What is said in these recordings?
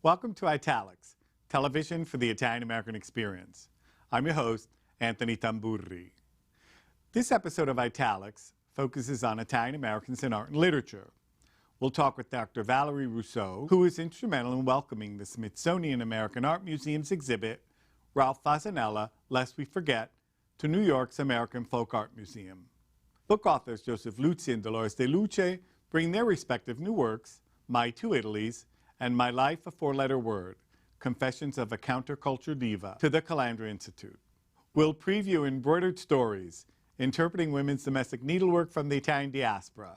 Welcome to Italics, television for the Italian American experience. I'm your host, Anthony Tamburri. This episode of Italics focuses on Italian Americans in art and literature. We'll talk with Dr. Valerie Rousseau, who was instrumental in welcoming the Smithsonian American Art Museum's exhibit, Ralph Fasanella, Lest We Forget, to New York's American Folk Art Museum. Book authors Joseph Luzzi and Dolores DeLuce bring their respective new works, My Two Italies and My Life, a Four-Letter Word, Confessions of a Counter Culture Diva, to the Calandra Institute. We'll preview Embroidered Stories, Interpreting Women's Domestic Needlework from the Italian Diaspora,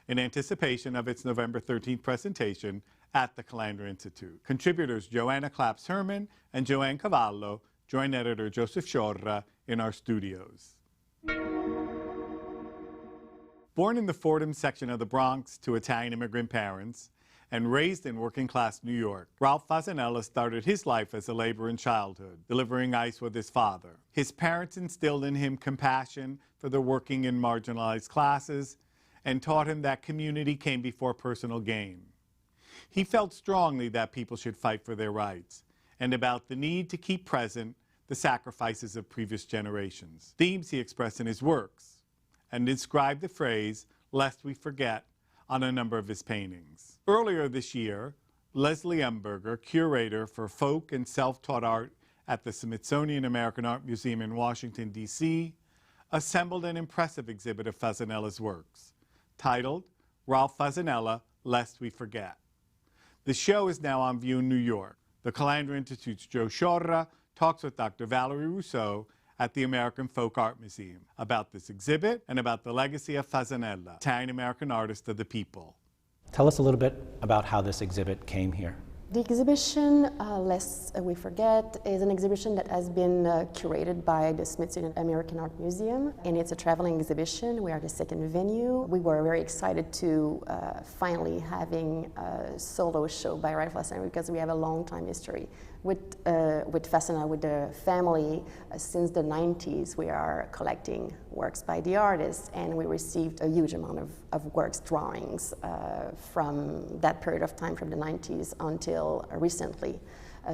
in anticipation of its November 13th presentation at the Calandra Institute. Contributors Joanna Herman and Joanna Cavallo join editor Joseph Sciorra in our studios. Born in the Fordham section of the Bronx to Italian immigrant parents and raised in working-class New York, Ralph Fasanella started his life as a laborer in childhood, delivering ice with his father. His parents instilled in him compassion for the working and marginalized classes and taught him that community came before personal gain. He felt strongly that people should fight for their rights and about the need to keep present the sacrifices of previous generations, themes he expressed in his works, and described the phrase, lest we forget, on a number of his paintings. Earlier this year, Leslie Umberger, curator for folk and self-taught art at the Smithsonian American Art Museum in Washington, D.C., assembled an impressive exhibit of Fasanella's works, titled Ralph Fasanella, Lest We Forget. The show is now on view in New York. The Calandra Institute's Joe Sciorra talks with Dr. Valerie Rousseau at the American Folk Art Museum about this exhibit and about the legacy of Fasanella, Italian-American artist of the people. Tell us a little bit about how this exhibit came here. The exhibition, Lest We Forget, is an exhibition that has been curated by the Smithsonian American Art Museum, and it's a traveling exhibition. We are the second venue. We were very excited to finally having a solo show by Ralph Fasanella because we have a long time history with Fasanella, with the family. Since the 90s, we are collecting works by the artist, and we received a huge amount of works, drawings from that period of time, from the 90s until recently.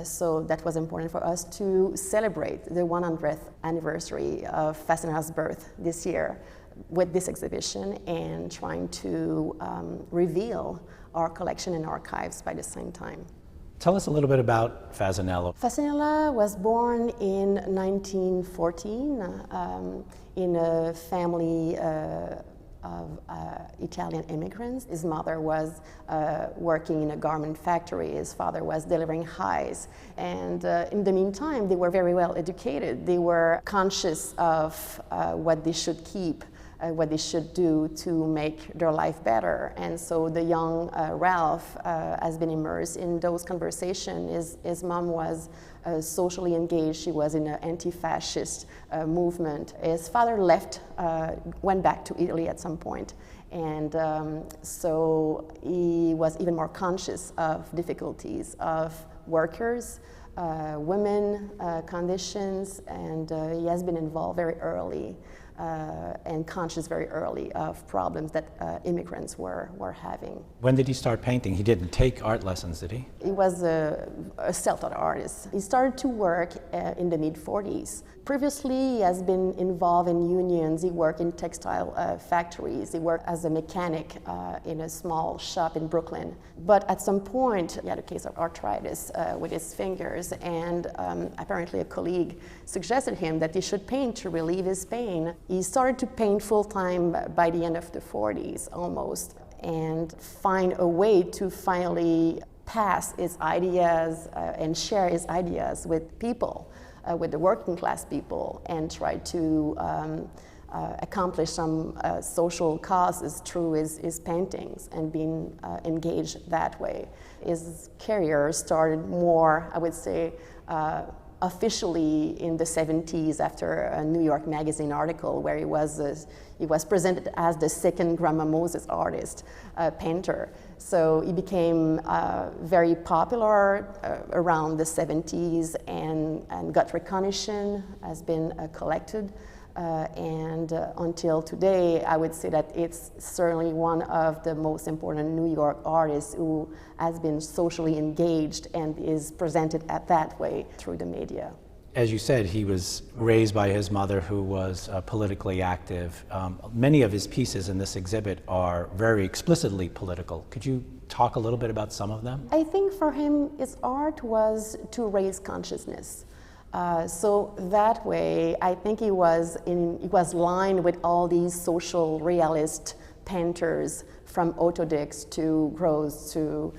So that was important for us to celebrate the 100th anniversary of Fasanella's birth this year with this exhibition and trying to reveal our collection and archives by the same time. Tell us a little bit about Fasanella. Fasanella was born in 1914 in a family of Italian immigrants. His mother was working in a garment factory. His father was delivering highs. And in the meantime, they were very well educated. They were conscious of what they should keep, what they should do to make their life better. And so the young Ralph has been immersed in those conversations. His mom was socially engaged. She was in an anti-fascist movement. His father left, went back to Italy at some point. And so he was even more conscious of difficulties of workers, women conditions, and he has been involved very early and conscious very early of problems that immigrants were having. When did he start painting? He didn't take art lessons, did he? He was a self-taught artist. He started to work in the mid-40s. Previously, he has been involved in unions. He worked in textile factories. He worked as a mechanic in a small shop in Brooklyn. But at some point, he had a case of arthritis with his fingers, and apparently a colleague suggested him that he should paint to relieve his pain. He started to paint full-time by the end of the 40s, almost, and find a way to finally pass his ideas and share his ideas with people, with the working class people, and try to accomplish some social causes through his paintings and being engaged that way. His career started more, I would say, officially in the 70s after a New York Magazine article where he was presented as the second Grandma Moses artist, painter. So he became very popular around the 70s and got recognition, has been collected And until today, I would say that it's certainly one of the most important New York artists who has been socially engaged and is presented that way through the media. As you said, he was raised by his mother, who was politically active. Many of his pieces in this exhibit are very explicitly political. Could you talk a little bit about some of them? I think for him, his art was to raise consciousness. So that way, I think he was lined with all these social realist painters, from Autodix to Gross to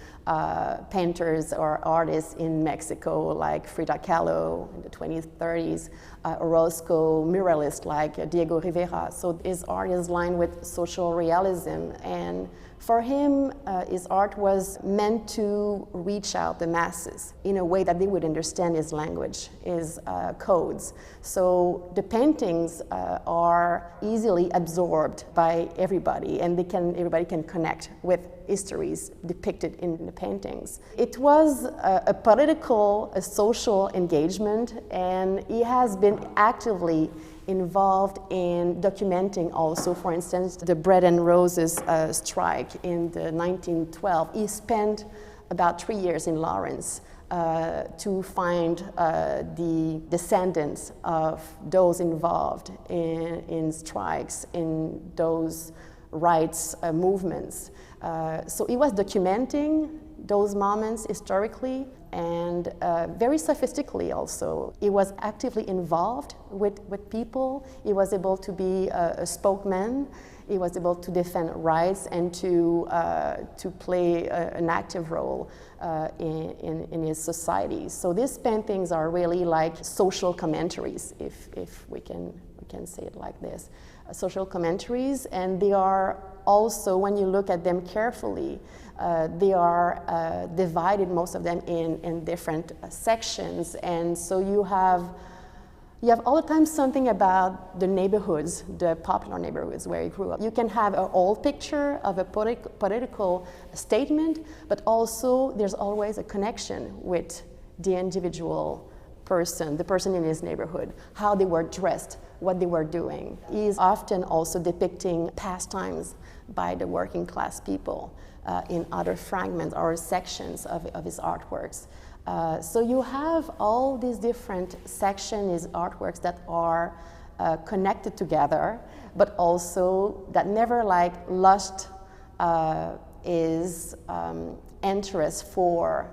painters or artists in Mexico like Frida Kahlo in the 20s, 30s, Orozco, muralists like Diego Rivera. So his art is lined with social realism, and for him, his art was meant to reach out the masses in a way that they would understand his language, his codes. So the paintings are easily absorbed by everybody, and everybody can connect with histories depicted in the paintings. It was a political, a social engagement, and he has been actively involved in documenting also, for instance, the Bread and Roses strike in the 1912. He spent about 3 years in Lawrence to find the descendants of those involved in strikes, in those rights movements. So he was documenting those moments historically and very sophistically also. He was actively involved with people. He was able to be a spokesman. He was able to defend rights and to play an active role in his society. So these paintings are really like social commentaries, if we can say it like this. Social commentaries, and they are also, when you look at them carefully, they are divided, most of them, in different sections, and so you have all the time something about the neighborhoods, the popular neighborhoods where he grew up. You can have an old picture of a political statement, but also there's always a connection with the individual person, the person in his neighborhood, how they were dressed, what they were doing. He's often also depicting pastimes by the working class people in other fragments or sections of his artworks. So you have all these different sections, his artworks that are connected together, but also that never lost his interest for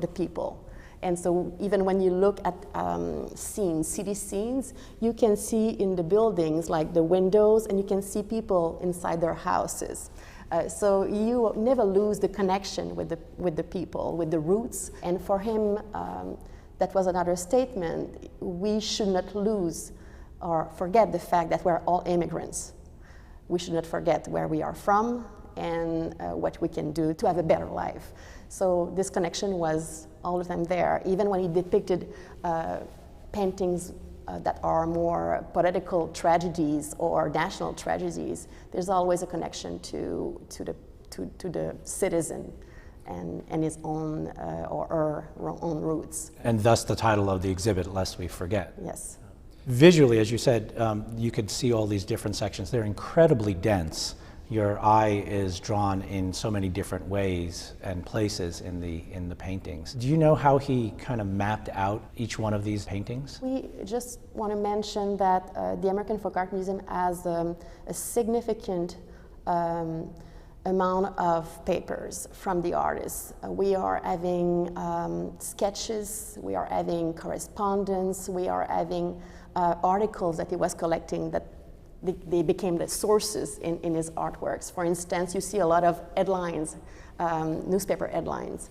the people. And so even when you look at scenes, city scenes, you can see in the buildings like the windows, and you can see people inside their houses. So you never lose the connection with the people, with the roots. And for him, that was another statement. We should not lose or forget the fact that we're all immigrants. We should not forget where we are from and what we can do to have a better life. So this connection was all the time there. Even when he depicted paintings that are more political tragedies or national tragedies, there's always a connection to the citizen and his own or her own roots. And thus the title of the exhibit, Lest We Forget. Yes. Visually, as you said, you could see all these different sections. They're incredibly dense. Your eye is drawn in so many different ways and places in the paintings. Do you know how he kind of mapped out each one of these paintings? We just want to mention that the American Folk Art Museum has a significant amount of papers from the artists. We are having sketches, we are having correspondence, we are having articles that he was collecting that they became the sources in his artworks. For instance, you see a lot of headlines, newspaper headlines.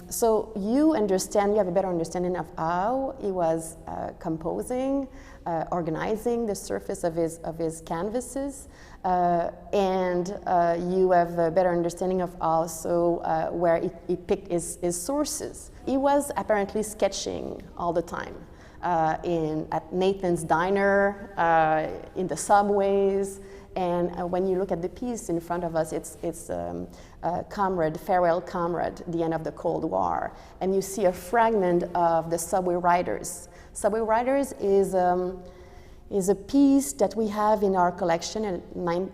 So you have a better understanding of how he was composing, organizing the surface of his canvases, and you have a better understanding of also where he picked his sources. He was apparently sketching all the time. At Nathan's Diner, in the subways, and when you look at the piece in front of us, it's Comrade, Farewell Comrade, the end of the Cold War, and you see a fragment of the Subway Riders. Subway Riders is is a piece that we have in our collection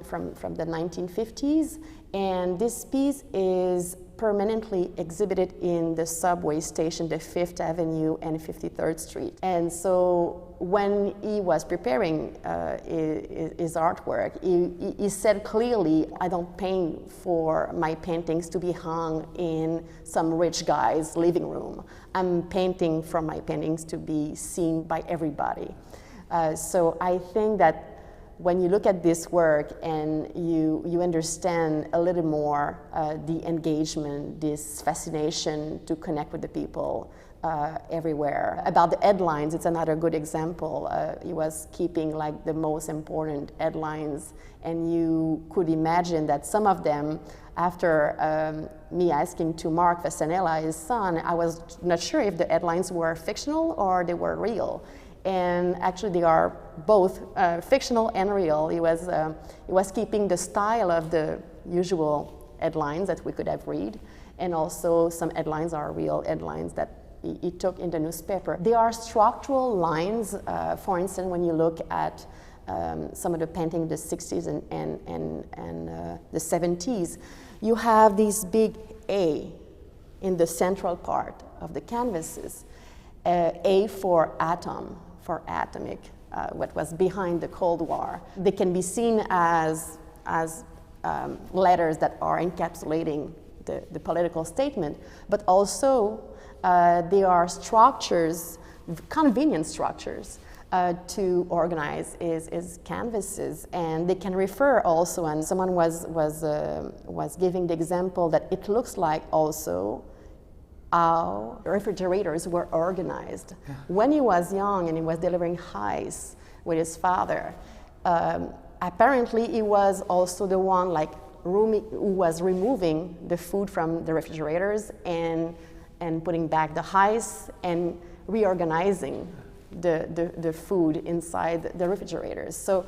from the 1950s, and this piece is permanently exhibited in the subway station, the 5th Avenue and 53rd Street. And so when he was preparing his artwork, he said clearly, I don't paint for my paintings to be hung in some rich guy's living room. I'm painting for my paintings to be seen by everybody. So I think that when you look at this work and you understand a little more the engagement, this fascination to connect with the people everywhere. About the headlines, it's another good example. He was keeping like the most important headlines, and you could imagine that some of them, after me asking to Mark Fasanella, his son, I was not sure if the headlines were fictional or they were real. And actually they are both fictional and real. He was keeping the style of the usual headlines that we could have read, and also some headlines are real headlines that he took in the newspaper. There are structural lines, for instance, when you look at some of the painting of the 60s and the 70s, you have this big A in the central part of the canvases. A for atom, for atomic, what was behind the Cold War. They can be seen as letters that are encapsulating the political statement, but also they are structures, convenient structures, to organize his canvases, and they can refer also. And someone was giving the example that it looks like also how refrigerators were organized. Yeah. When he was young and he was delivering highs with his father, apparently he was also the one who was removing the food from the refrigerators and putting back the highs and reorganizing the food inside the refrigerators. So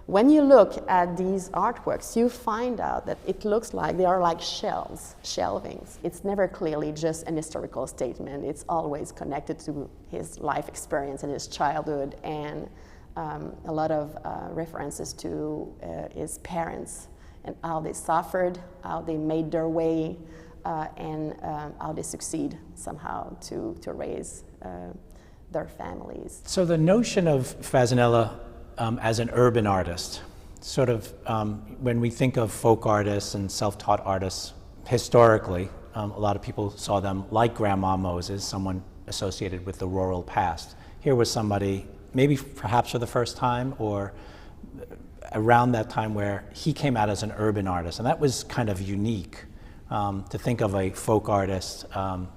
when you look at these artworks, you find out that it looks like they are like shelvings. It's never clearly just an historical statement. It's always connected to his life experience and his childhood, and a lot of references to his parents and how they suffered, how they made their way, and how they succeed somehow to raise their families. So the notion of Fasanella as an urban artist, sort of when we think of folk artists and self-taught artists historically, a lot of people saw them like Grandma Moses, someone associated with the rural past. Here was somebody, maybe perhaps for the first time or around that time, where he came out as an urban artist, and that was kind of unique. To think of a folk artist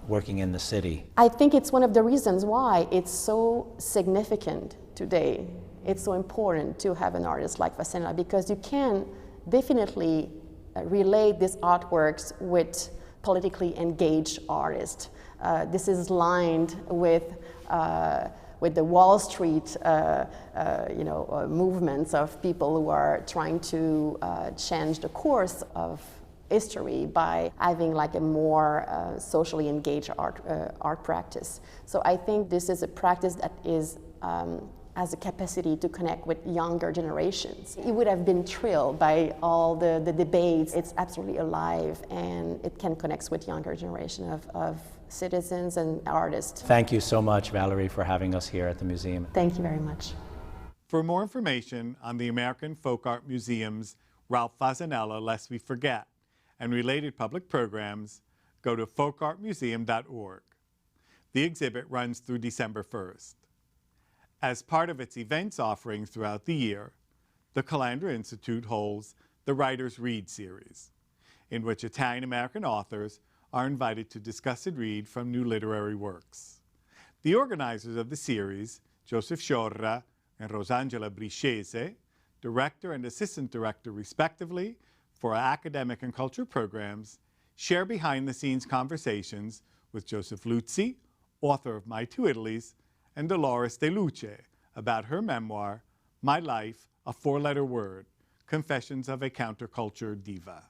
working in the city. I think it's one of the reasons why it's so significant today. It's so important to have an artist like Fasanella, because you can definitely relate these artworks with politically engaged artists. This is lined with the Wall Street movements of people who are trying to change the course of history by having like a more socially engaged art practice. So I think this is a practice that is has a capacity to connect with younger generations. He would have been thrilled by all the debates. It's absolutely alive, and it can connect with younger generation of citizens and artists. Thank you so much, Valerie, for having us here at the museum. Thank you very much. For more information on the American Folk Art Museum's Ralph Fasanella, Lest We Forget, and related public programs, go to folkartmuseum.org. The exhibit runs through December 1st. As part of its events offerings throughout the year, the Calandra Institute holds the Writers Read series, in which Italian-American authors are invited to discuss and read from new literary works. The organizers of the series, Joseph Sciorra and Rosangela Briscese, director and assistant director respectively for academic and culture programs, share behind-the-scenes conversations with Joseph Luzzi, author of My Two Italies, and Dolores DeLuce about her memoir, My Life, a Four-Letter Word, Confessions of a Counter Culture Diva.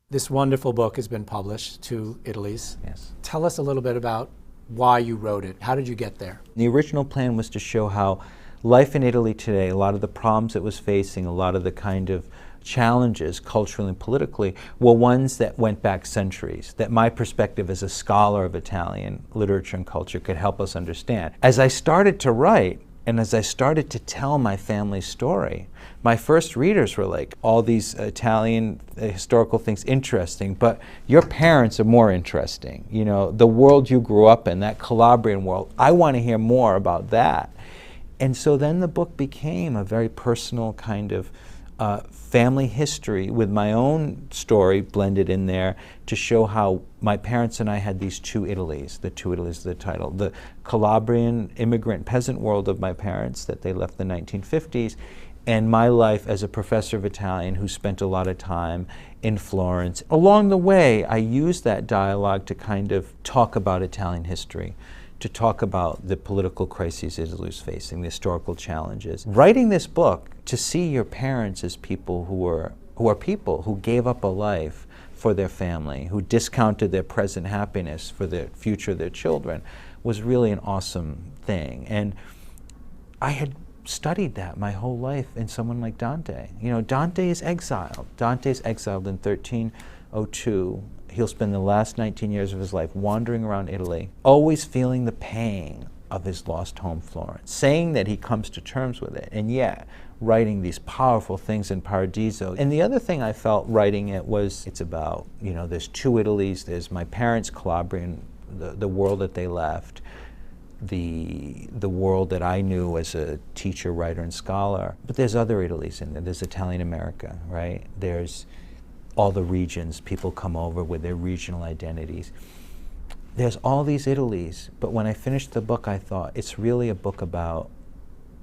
This wonderful book has been published, Two Italies. Yes. Tell us a little bit about why you wrote it. How did you get there? The original plan was to show how life in Italy today, a lot of the problems it was facing, a lot of the kind of challenges culturally and politically were ones that went back centuries, that my perspective as a scholar of Italian literature and culture could help us understand. As I started to write, and as I started to tell my family's story, my first readers were like, all these Italian historical things interesting, but your parents are more interesting. You know, the world you grew up in, that Calabrian world, I want to hear more about that. And so then the book became a very personal kind of family history with my own story blended in there to show how my parents and I had these two Italies. The Two Italies is the title. The Calabrian immigrant peasant world of my parents that they left in the 1950s, and my life as a professor of Italian who spent a lot of time in Florence. Along the way, I used that dialogue to kind of talk about Italian history, to talk about the political crises Italy was facing, the historical challenges. Writing this book, to see your parents as people who are people who gave up a life for their family, who discounted their present happiness for the future of their children, was really an awesome thing. And I had studied that my whole life in someone like Dante. You know, Dante is exiled. Dante's exiled in 1302. He'll spend the last 19 years of his life wandering around Italy, always feeling the pain of his lost home, Florence, saying that he comes to terms with it, and yet writing these powerful things in Paradiso. And the other thing I felt writing it was, it's about, you know, there's two Italies. There's my parents' Calabrian, the world that they left, the world that I knew as a teacher, writer, and scholar. But there's other Italies in there. There's Italian America, right? There's all the regions, people come over with their regional identities. There's all these Italies, but when I finished the book, I thought it's really a book about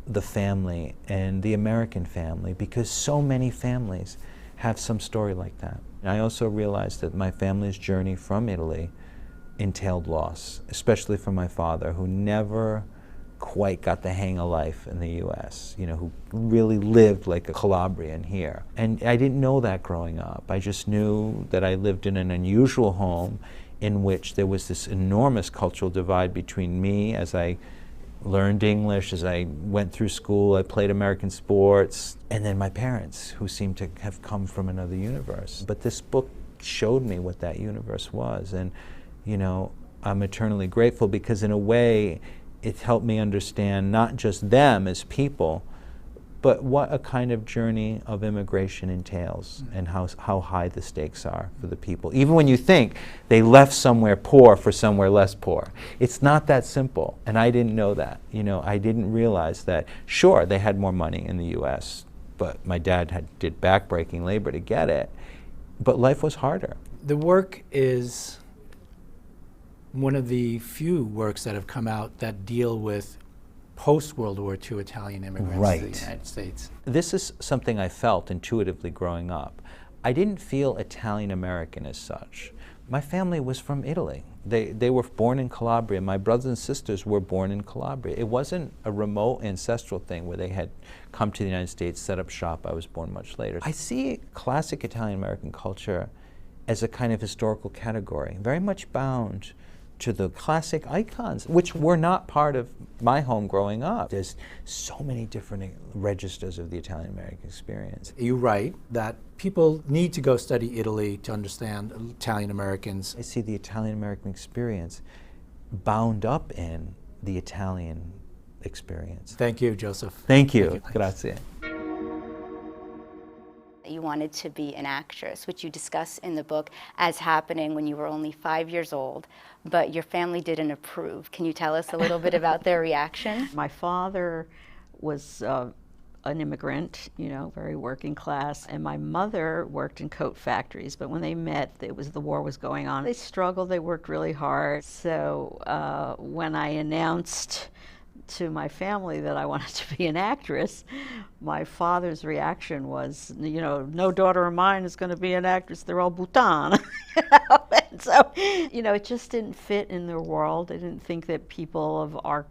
the family and the American family, because so many families have some story like that. And I also realized that my family's journey from Italy entailed loss, especially for my father, who never quite got the hang of life in the US, you know, who really lived like a Calabrian here. And I didn't know that growing up. I just knew that I lived in an unusual home in which there was this enormous cultural divide between me as I learned English, as I went through school, I played American sports, and then my parents, who seemed to have come from another universe. But this book showed me what that universe was, and, you know, I'm eternally grateful because in a way, it helped me understand not just them as people, but what a kind of journey of immigration entails and how high the stakes are for the people. Even when you think they left somewhere poor for somewhere less poor. It's not that simple, and I didn't know that. You know, I didn't realize that, sure, they had more money in the US, but my dad did backbreaking labor to get it, but life was harder. The work is one of the few works that have come out that deal with post-World War II Italian immigrants to the United States. This is something I felt intuitively growing up. I didn't feel Italian American as such. My family was from Italy. They were born in Calabria. My brothers and sisters were born in Calabria. It wasn't a remote ancestral thing where they had come to the United States, set up shop. I was born much later. I see classic Italian American culture as a kind of historical category, very much bound to the classic icons, which were not part of my home growing up. There's so many different registers of the Italian American experience. You write that people need to go study Italy to understand Italian Americans. I see the Italian American experience bound up in the Italian experience. Thank you, Joseph. Thank you. Grazie. You wanted to be an actress, which you discuss in the book as happening when you were only 5 years old, but your family didn't approve. Can you tell us a little bit about their reaction? My father was an immigrant, you know, very working class, and my mother worked in coat factories, but when they met, the war was going on. They struggled, they worked really hard. So when I announced to my family that I wanted to be an actress, my father's reaction was, you know, no daughter of mine is going to be an actress, they're all boutin. You know? And so, you know, it just didn't fit in their world. I didn't think that people of our,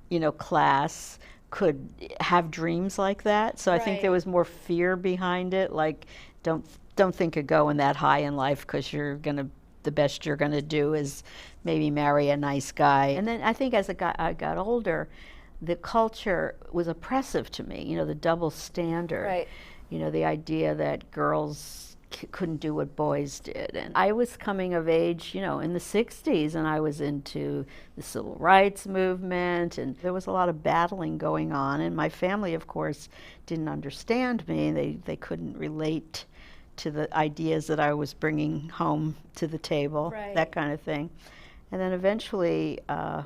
you know, class could have dreams like that. So I think there was more fear behind it, like don't think of going that high in life because the best you're gonna do is maybe marry a nice guy. And then I think as I got older, the culture was oppressive to me, you know, the double standard. Right. You know, the idea that girls couldn't do what boys did. And I was coming of age, you know, in the 60s, and I was into the civil rights movement, and there was a lot of battling going on. And my family, of course, didn't understand me. They couldn't relate to the ideas that I was bringing home to the table, Right. that kind of thing. And then eventually,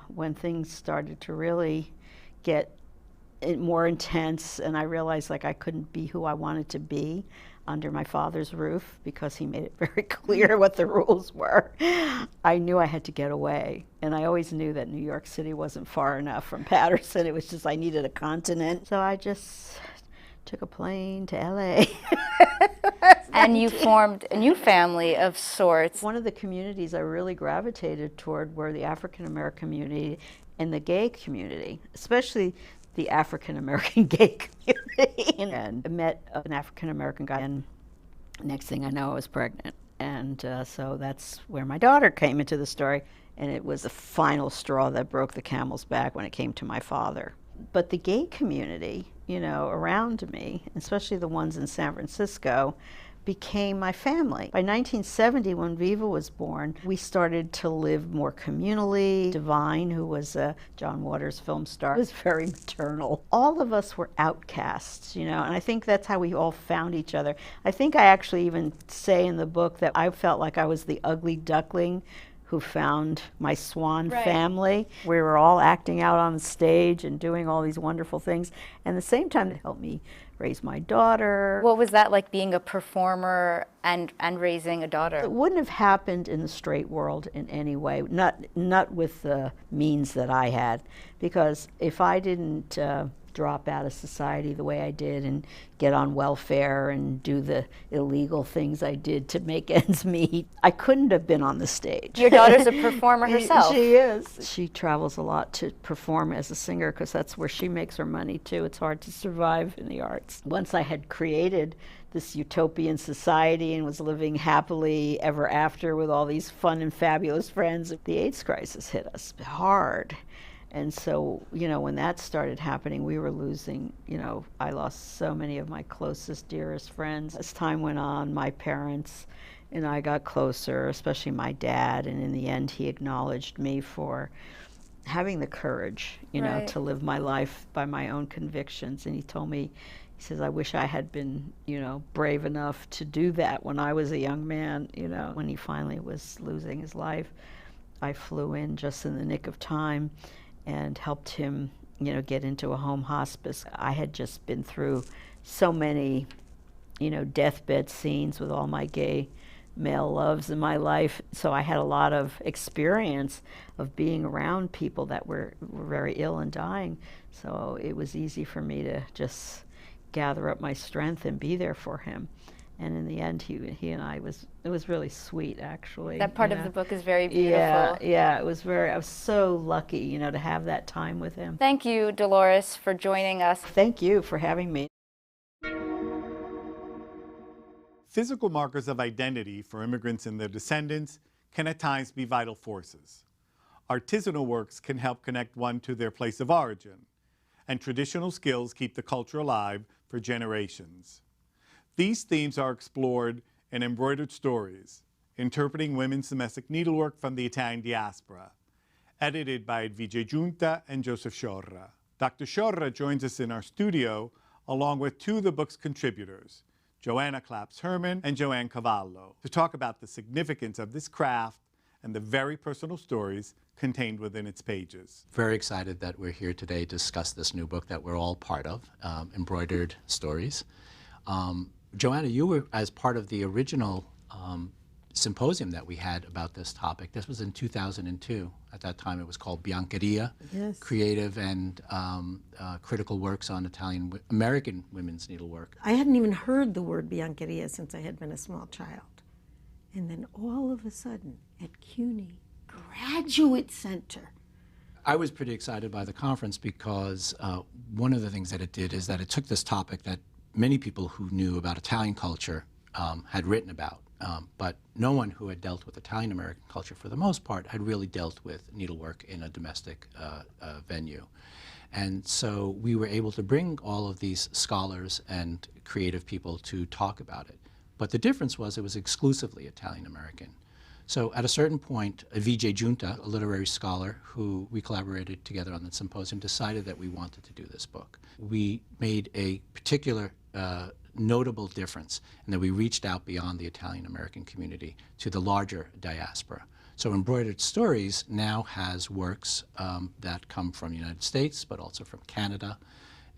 when things started to really get more intense, and I realized like I couldn't be who I wanted to be under my father's roof because he made it very clear what the rules were, I knew I had to get away. And I always knew that New York City wasn't far enough from Paterson. It was just I needed a continent. So I just took a plane to LA. And you formed a new family of sorts. One of the communities I really gravitated toward were the African American community and the gay community, especially the African American gay community. And I met an African American guy, and next thing I know, I was pregnant. And so that's where my daughter came into the story. And it was the final straw that broke the camel's back when it came to my father. But the gay community, you know, around me, especially the ones in San Francisco, became my family. By 1970, when Viva was born, we started to live more communally. Divine, who was a John Waters film star, was very maternal. All of us were outcasts, you know, and I think that's how we all found each other. I think I actually even say in the book that I felt like I was the ugly duckling who found my swan Right. family. We were all acting out on the stage and doing all these wonderful things. And at the same time, it helped me raise my daughter. What was that like, being a performer and raising a daughter? It wouldn't have happened in the straight world in any way, not with the means that I had, because if I didn't drop out of society the way I did and get on welfare and do the illegal things I did to make ends meet, I couldn't have been on the stage. Your daughter's a performer herself. She is. She travels a lot to perform as a singer because that's where she makes her money too. It's hard to survive in the arts. Once I had created this utopian society and was living happily ever after with all these fun and fabulous friends, the AIDS crisis hit us hard. And so, you know, when that started happening, we were losing, you know, I lost so many of my closest, dearest friends. As time went on, my parents and I got closer, especially my dad, and in the end, he acknowledged me for having the courage, you know, Right. to live my life by my own convictions. And he told me, he says, I wish I had been, you know, brave enough to do that when I was a young man, you know. When he finally was losing his life, I flew in just in the nick of time and helped him, you know, get into a home hospice. I had just been through so many, you know, deathbed scenes with all my gay male loves in my life, so I had a lot of experience of being around people that were very ill and dying, so it was easy for me to just gather up my strength and be there for him. And in the end, he and I it was really sweet, actually. That part you of know. the book is very beautiful. Yeah, I was so lucky, you know, to have that time with him. Thank you, Dolores, for joining us. Thank you for having me. Physical markers of identity for immigrants and their descendants can at times be vital forces. Artisanal works can help connect one to their place of origin, and traditional skills keep the culture alive for generations. These themes are explored in Embroidered Stories, Interpreting Women's Domestic Needlework from the Italian Diaspora, edited by Vijay Junta and Joseph Sciorra. Dr. Sciorra joins us in our studio along with two of the book's contributors, Joanna Herman and Joanne Cavallo, to talk about the significance of this craft and the very personal stories contained within its pages. Very excited that we're here today to discuss this new book that we're all part of, Embroidered Stories. Joanna, you were as part of the original symposium that we had about this topic. This was in 2002. At that time, it was called Biancheria, Yes. Creative and Critical Works on American Women's Needlework. I hadn't even heard the word biancheria since I had been a small child. And then all of a sudden, at CUNY Graduate Center, I was pretty excited by the conference because one of the things that it did is that it took this topic that many people who knew about Italian culture had written about, but no one who had dealt with Italian American culture for the most part had really dealt with needlework in a domestic venue. And so we were able to bring all of these scholars and creative people to talk about it. But the difference was it was exclusively Italian American. So at a certain point, Vijay Junta, a literary scholar who we collaborated together on the symposium, decided that we wanted to do this book. We made a particular notable difference in that we reached out beyond the Italian American community to the larger diaspora. So Embroidered Stories now has works that come from the United States, but also from Canada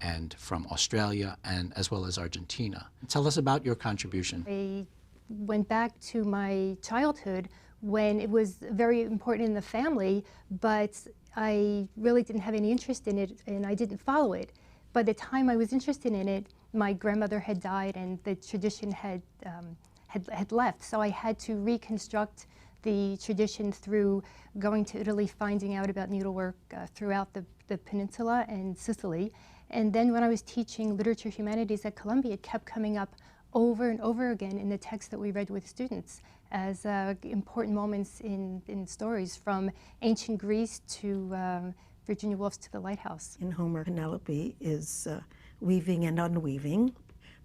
and from Australia, and as well as Argentina. Tell us about your contribution. I went back to my childhood when it was very important in the family, but I really didn't have any interest in it and I didn't follow it. By the time I was interested in it, my grandmother had died and the tradition had left. So I had to reconstruct the tradition through going to Italy, finding out about needlework throughout the peninsula and Sicily. And then when I was teaching literature humanities at Columbia, it kept coming up over and over again in the texts that we read with students as important moments in stories, from ancient Greece to Virginia Woolf's To the Lighthouse. In Homer, Penelope is weaving and unweaving.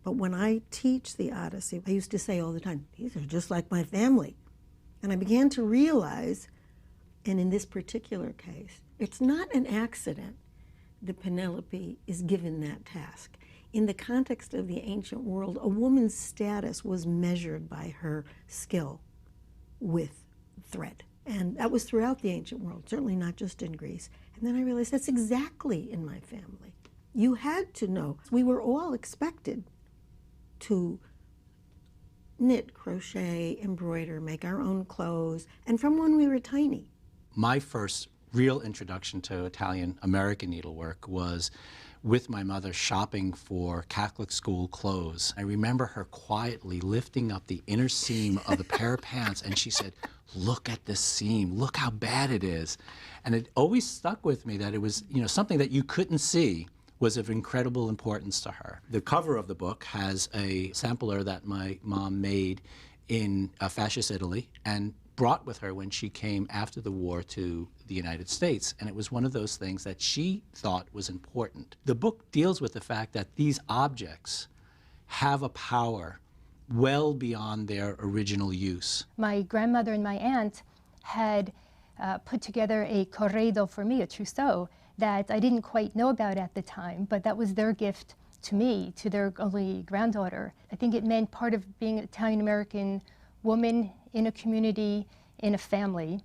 But when I teach the Odyssey, I used to say all the time, these are just like my family. And I began to realize, and in this particular case, it's not an accident that Penelope is given that task. In the context of the ancient world, a woman's status was measured by her skill with thread. And that was throughout the ancient world, certainly not just in Greece. And then I realized that's exactly in my family. You had to know. We were all expected to knit, crochet, embroider, make our own clothes, and from when we were tiny. My first real introduction to Italian American needlework was with my mother shopping for Catholic school clothes. I remember her quietly lifting up the inner seam of a pair of pants, and she said, "Look at this seam, look how bad it is." And it always stuck with me that it was, something that you couldn't see was of incredible importance to her. The cover of the book has a sampler that my mom made in fascist Italy and brought with her when she came after the war to the United States. And it was one of those things that she thought was important. The book deals with the fact that these objects have a power well beyond their original use. My grandmother and my aunt had put together a corredo for me, a trousseau, that I didn't quite know about at the time, but that was their gift to me, to their only granddaughter. I think it meant part of being an Italian-American woman in a community, in a family,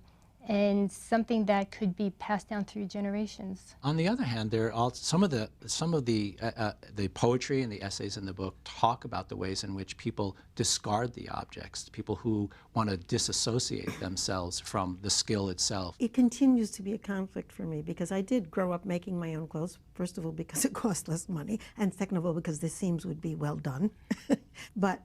and something that could be passed down through generations. On the other hand, there are also some of the poetry and the essays in the book talk about the ways in which people discard the objects, people who want to disassociate themselves from the skill itself. It continues to be a conflict for me because I did grow up making my own clothes, first of all because it cost less money, and second of all because the seams would be well done. But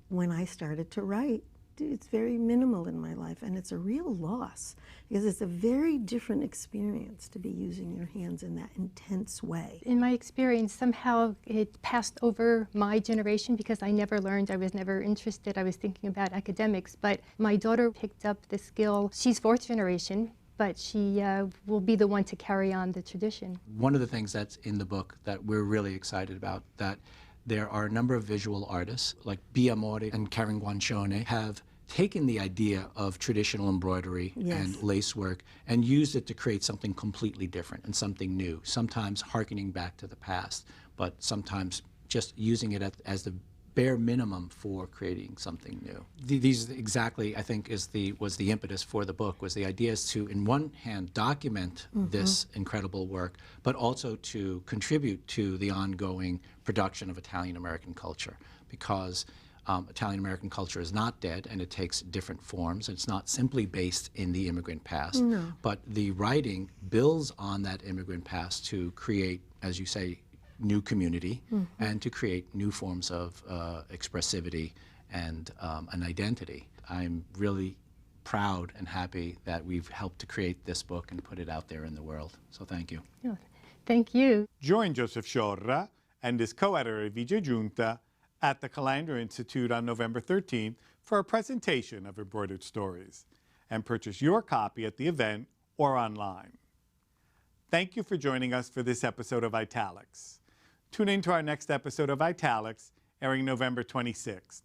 when I started to write, it's very minimal in my life, and it's a real loss because it's a very different experience to be using your hands in that intense way. In my experience, somehow it passed over my generation because I never learned, I was never interested, I was thinking about academics, but my daughter picked up the skill. She's fourth generation, but she will be the one to carry on the tradition. One of the things that's in the book that we're really excited about, that there are a number of visual artists like Biamori and Karen Guancione have taken the idea of traditional embroidery and lace work and used it to create something completely different and something new, sometimes hearkening back to the past, but sometimes just using it as the bare minimum for creating something new. These exactly, I think, was the impetus for the book, was the idea is to, in one hand, document this incredible work, but also to contribute to the ongoing production of Italian-American culture, because Italian-American culture is not dead, and it takes different forms. It's not simply based in the immigrant past, but the writing builds on that immigrant past to create, as you say, new community and to create new forms of expressivity and an identity. I'm really proud and happy that we've helped to create this book and put it out there in the world. So thank you. Oh, thank you. Join Joseph Sciorra and his co-editor Vijay Junta at the Calandra Institute on November 13th for a presentation of Embroidered Stories, and purchase your copy at the event or online. Thank you for joining us for this episode of Italics. Tune in to our next episode of Italics, airing November 26th,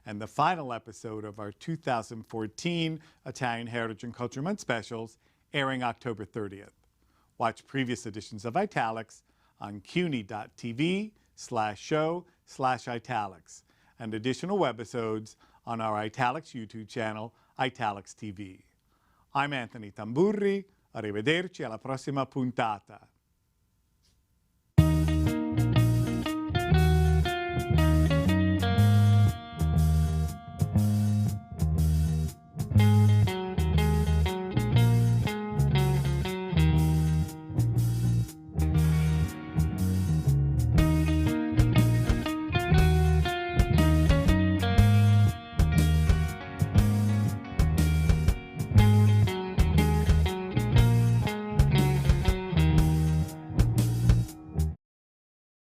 and the final episode of our 2014 Italian Heritage and Culture Month specials, airing October 30th. Watch previous editions of Italics on cuny.tv/show/italics, and additional webisodes on our Italics YouTube channel, Italics TV. I'm Anthony Tamburri. Arrivederci alla prossima puntata.